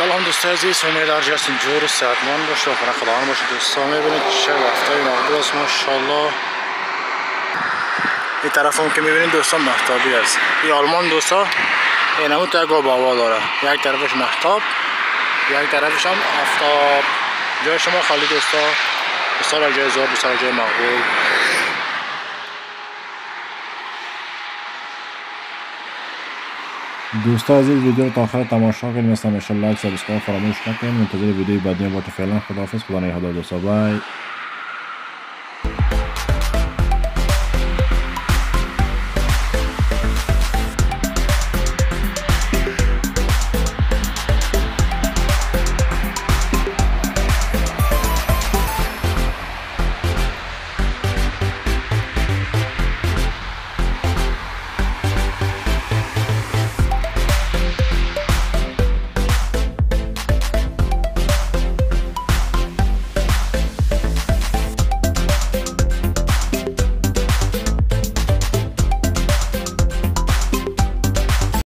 سلام دوستای عزیز، امید هر جا هستین جور و صحتمند باشید و خداوند باشید. دوستا میبینید چه وقتایی مقبول است ماشاءالله. این طرف هم که میبینید دوستان محتابی است. این آلمان دوستا این همون تا گاب هوا داره، یک طرفش محتاب یک طرفش هم آفتاب. جای شما خالی دوستا، بسیار جای زار، بسیار جای مقبول. دوستا عزیز ویدیو رو تا آخر تماشا کنید. مثلا لایک سابسکرایب فراموش نکنید. منتظر ویدیو بعدی باشید. فعلا خداحافظ، خدا نگهدار دوستا، بای.